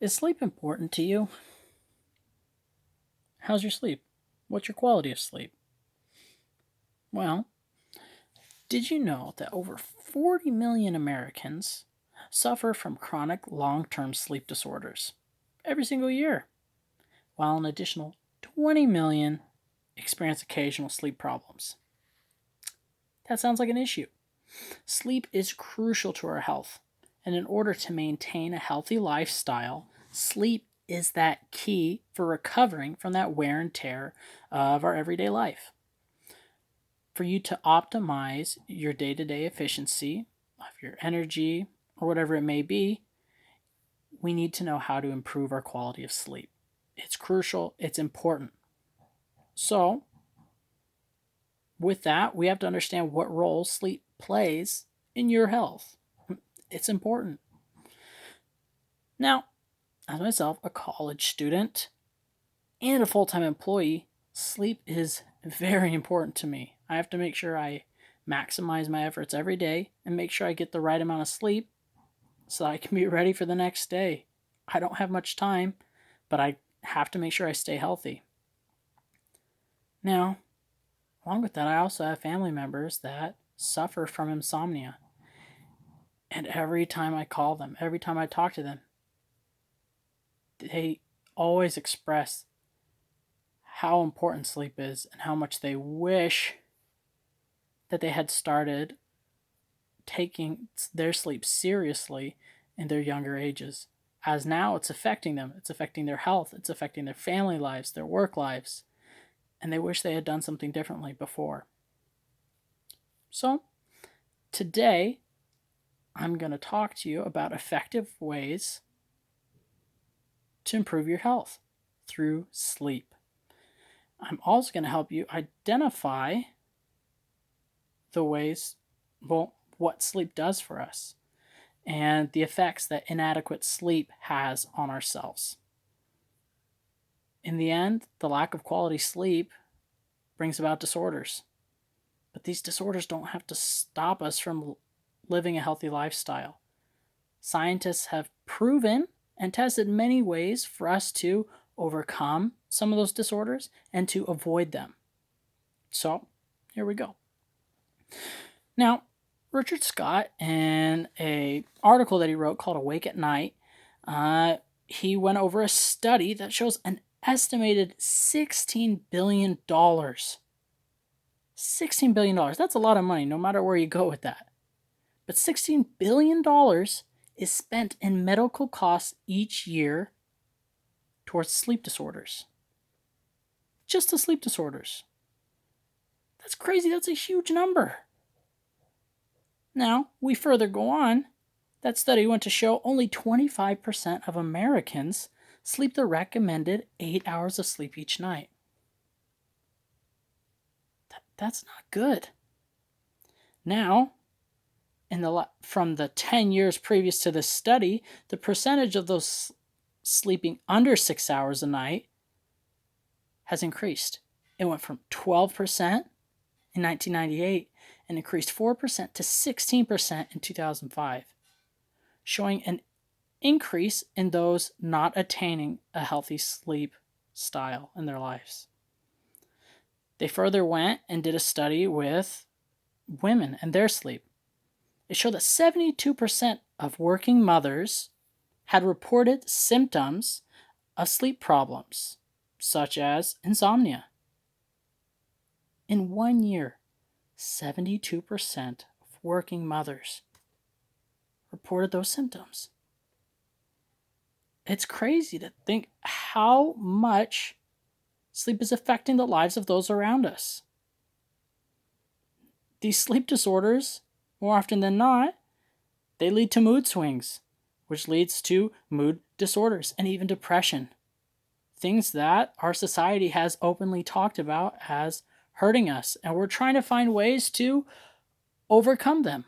Is sleep important to you? How's your sleep? What's your quality of sleep? Well, did you know that over 40 million Americans suffer from chronic long term sleep disorders every single year, while an additional 20 million experience occasional sleep problems? That sounds like an issue. Sleep is crucial to our health, and in order to maintain a healthy lifestyle, sleep is that key for recovering from that wear and tear of our everyday life. For you to optimize your day to day efficiency of your energy or whatever it may be, we need to know how to improve our quality of sleep. It's crucial, it's important. So, with that, we have to understand what role sleep plays in your health. It's important. Now, as myself, a college student and a full time employee, sleep is very important to me. I have to make sure I maximize my efforts every day and make sure I get the right amount of sleep so that I can be ready for the next day. I don't have much time, but I have to make sure I stay healthy. Now, along with that, I also have family members that suffer from insomnia. And every time I call them, every time I talk to them, they always express how important sleep is and how much they wish that they had started taking their sleep seriously in their younger ages. As now it's affecting them, it's affecting their health, it's affecting their family lives, their work lives, and they wish they had done something differently before. So, today I'm going to talk to you about effective ways to improve your health through sleep. I'm also going to help you identify the ways, what sleep does for us and the effects that inadequate sleep has on ourselves. In the end, the lack of quality sleep brings about disorders. But these disorders don't have to stop us from living a healthy lifestyle. Scientists have proven and tested many ways for us to overcome some of those disorders and to avoid them. So, here we go. Now, Richard Scott, in an article that he wrote called Awake at Night, he went over a study that shows an estimated $16 billion. $16 billion. That's a lot of money, no matter where you go with that. But $16 billion is spent in medical costs each year towards sleep disorders. Just to sleep disorders. That's crazy. That's a huge number. Now, we further go on. That study went to show only 25% of Americans sleep the recommended 8 hours of sleep each night. That's not good. Now, from the 10 years previous to this study, the percentage of those sleeping under 6 hours a night has increased. It went from 12% in 1998 and increased 4% to 16% in 2005, showing an increase in those not attaining a healthy sleep style in their lives. They further went and did a study with women and their sleep. It showed that 72% of working mothers had reported symptoms of sleep problems, such as insomnia. In 1 year, 72% of working mothers reported those symptoms. It's crazy to think how much sleep is affecting the lives of those around us. These sleep disorders, more often than not, they lead to mood swings, which leads to mood disorders and even depression. Things that our society has openly talked about as hurting us, and we're trying to find ways to overcome them.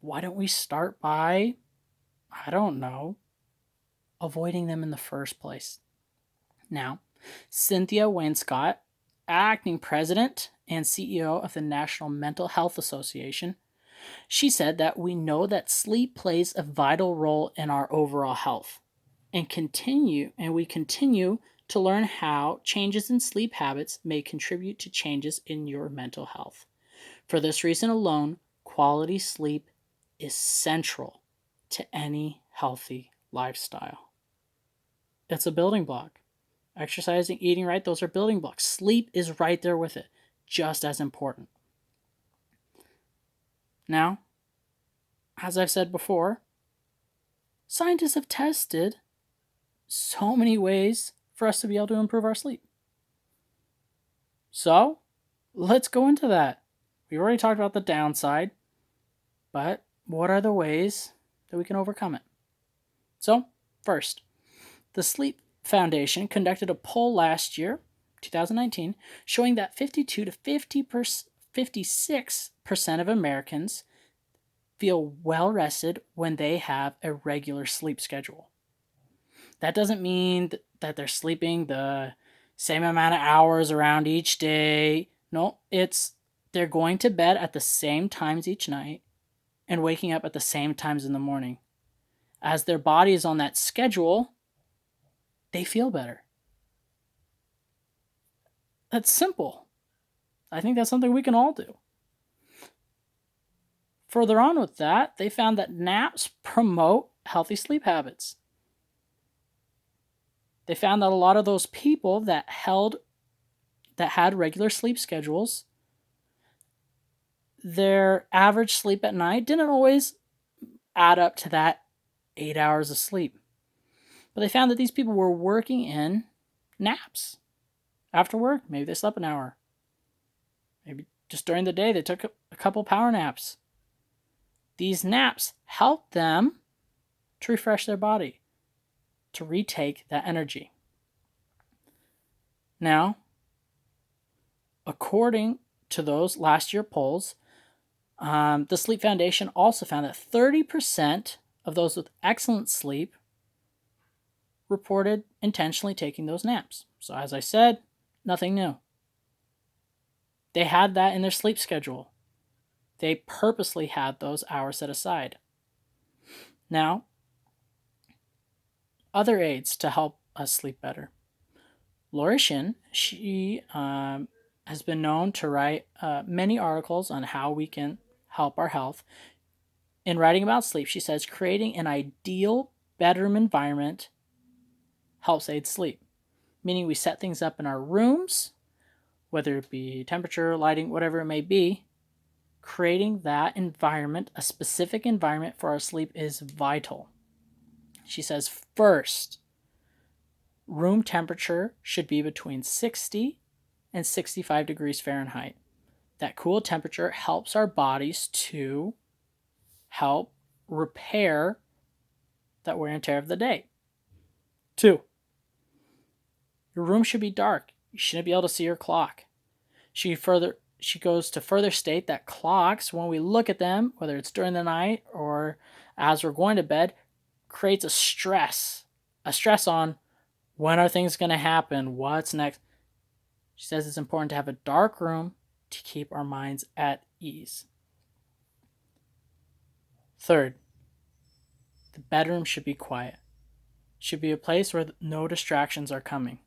Why don't we start by, avoiding them in the first place? Now, Cynthia Wainscott, acting president and CEO of the National Mental Health Association, she said that we know that sleep plays a vital role in our overall health. and we continue to learn how changes in sleep habits may contribute to changes in your mental health. For this reason alone, quality sleep is central to any healthy lifestyle. It's a building block. Exercising, eating right, those are building blocks. Sleep is right there with it, just as important. Now, as I've said before, scientists have tested so many ways for us to be able to improve our sleep. So, let's go into that. We already talked about the downside, but what are the ways that we can overcome it? So, first, the Sleep Foundation conducted a poll last year, 2019, showing that 52 to 56% of Americans feel well rested when they have a regular sleep schedule. That doesn't mean that they're sleeping the same amount of hours around each day. No, it's they're going to bed at the same times each night and waking up at the same times in the morning. As their body is on that schedule, they feel better. That's simple. I think that's something we can all do. Further on with that, they found that naps promote healthy sleep habits. They found that a lot of those people that had regular sleep schedules, their average sleep at night didn't always add up to that 8 hours of sleep. But they found that these people were working in naps. After work, maybe they slept an hour. Maybe just during the day, they took a couple power naps. These naps helped them to refresh their body, to retake that energy. Now, according to those last year polls, the Sleep Foundation also found that 30% of those with excellent sleep reported intentionally taking those naps. So as I said, nothing new. They had that in their sleep schedule. They purposely had those hours set aside. Now, other aids to help us sleep better. Lori Shin, she has been known to write many articles on how we can help our health. In writing about sleep, she says creating an ideal bedroom environment helps aid sleep, meaning we set things up in our rooms, whether it be temperature, lighting, whatever it may be. Creating that environment, a specific environment for our sleep, is vital. She says, first, room temperature should be between 60 and 65 degrees Fahrenheit. That cool temperature helps our bodies to help repair that wear and tear of the day. 2, your room should be dark. You shouldn't be able to see your clock. She goes to further state that clocks, when we look at them, whether it's during the night or as we're going to bed, creates a stress on when are things going to happen, what's next. She says it's important to have a dark room to keep our minds at ease. Third, the bedroom should be quiet. It should be a place where no distractions are coming.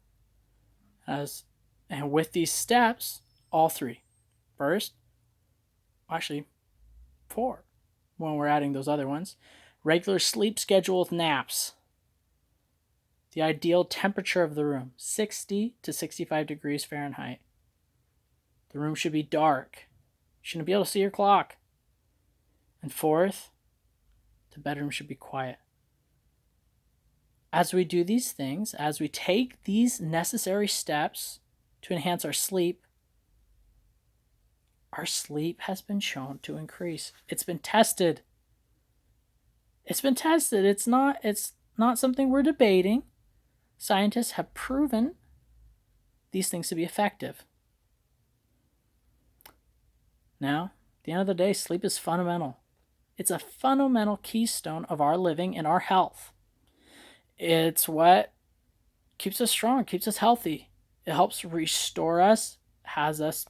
And with these steps, all 3. First, actually 4 when we're adding those other ones. Regular sleep schedule with naps. The ideal temperature of the room, 60 to 65 degrees Fahrenheit. The room should be dark. You shouldn't be able to see your clock. And 4th, the bedroom should be quiet. As we do these things, as we take these necessary steps to enhance our sleep has been shown to increase. It's been tested. It's not something we're debating. Scientists have proven these things to be effective. Now, at the end of the day, sleep is fundamental. It's a fundamental keystone of our living and our health. It's what keeps us strong, keeps us healthy. It helps restore us, has us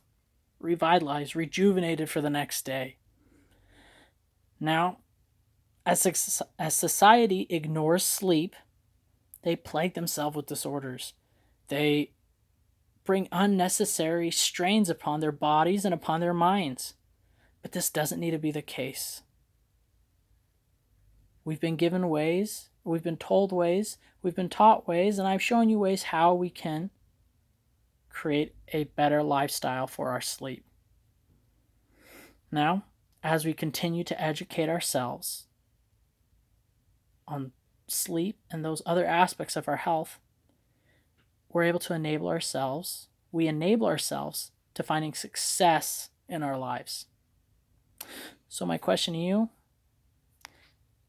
revitalized, rejuvenated for the next day. Now, as society ignores sleep, They plague themselves with disorders. They bring unnecessary strains upon their bodies and upon their minds. But this doesn't need to be the case. We've been given ways, we've been told ways, we've been taught ways, and I've shown you ways how we can create a better lifestyle for our sleep. Now, as we continue to educate ourselves on sleep and those other aspects of our health, we're able to enable ourselves to finding success in our lives. So my question to you,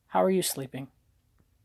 how are you sleeping?